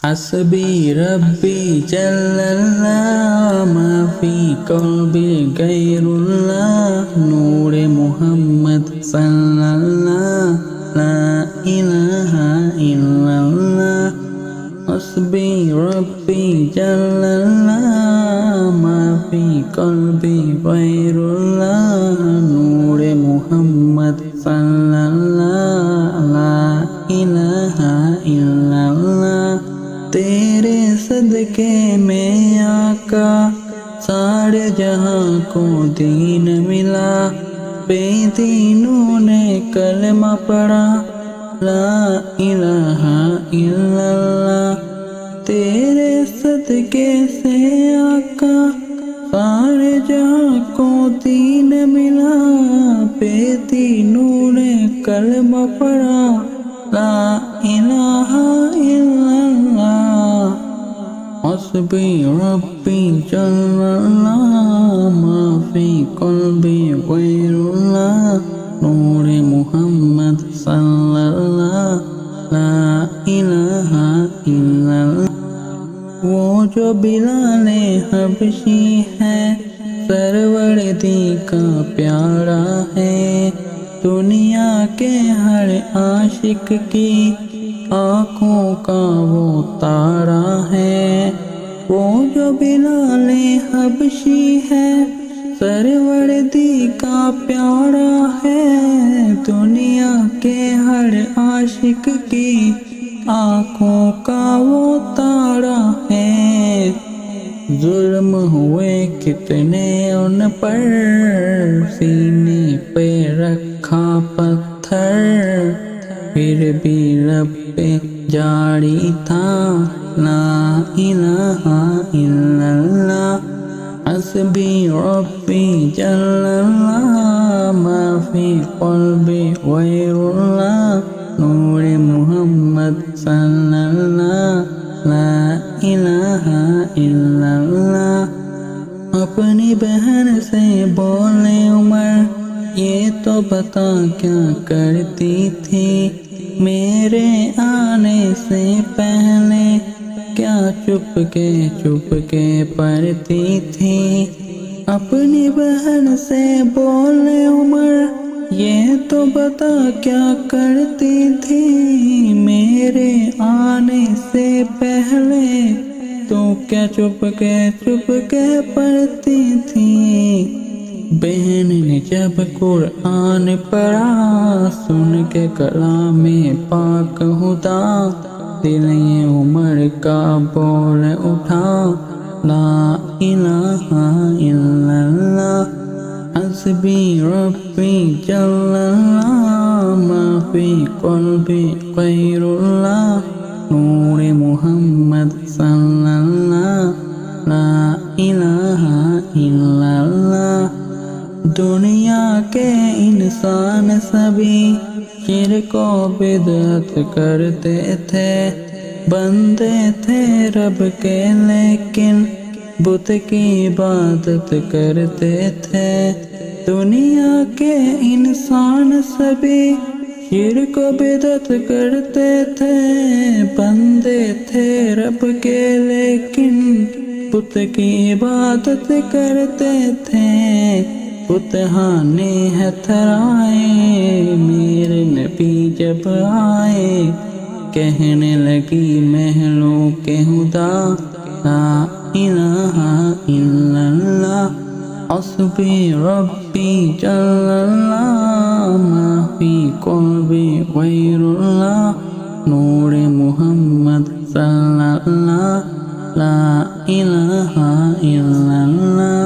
حسبي ربي جل الله ما في قلبي غير الله نور محمد صلى الله لا إله إلا الله حسبي ربي جل الله ما في قلبي غير الله نور محمد صلى الله لا إله إلا الله تیرے صدقے میں آقا سارے جہاں کو دین ملا بے دینوں نے کلمہ پڑھا لا الہ الا اللہ تیرے صدقے سے آقا سارے جہاں کو دین ملا بے دینوں نے کلمہ پڑھا لا الہ الا اللہ حسبی ربی جل اللہ ما فی قلبی غیر اللہ نور محمد صلی اللہ لا الہ الا اللہ وہ جو بلال حبشی ہے سروردی کا پیارا ہے دنیا کے ہر عاشق کی آنکھوں کا وہ تارا ہے وہ جو بلال حبشی ہے سروردی کا پیارا ہے دنیا کے ہر عاشق کی آنکھوں کا وہ تارا ہے ظلم ہوئے کتنے ان پر سینے پہ رکھا پتھر پھر بھی رب پہ جاری تھا لا الہ الا اللہ حسبی ربی جل اللہ ما فی قلبی غیر اللہ نور محمد صلی اللہ لا الہ الا اللہ اپنی بہن سے بولے عمر یہ تو بتا کیا کرتی تھی میرے آنے سے پہلے کیا چپ کے پڑھتی تھی اپنی بہن سے بولے عمر یہ تو بتا کیا کرتی تھی میرے آنے سے پہلے تو کیا چپ کے پڑھتی تھی بہن نے جب قرآن پڑھا سن کے کلام پاک خدا دل عمر کا بول اٹھا لا الہ الا اللہ حسبی ربی جل اللہ ما فی قلبی غیر اللہ نور محمد صلی اللہ لا الہ الا اللہ دنیا کے انسان سبھی شرک و بدعت کرتے تھے بندے تھے رب کے لیکن بت کی عبادت کرتے تھے دنیا کے انسان سبھی شرک و بدعت کرتے تھے بندے تھے رب کے لیکن بت کی عبادت کرتے تھے بتہانے ہتھرائے میرے نبی جب آئے کہنے لگی محلوں کے خدا لا الہ الا اللہ حسبی ربی جل اللہ ما فی قلبی غیر اللہ نور محمد صلی اللہ لا الہ الا اللہ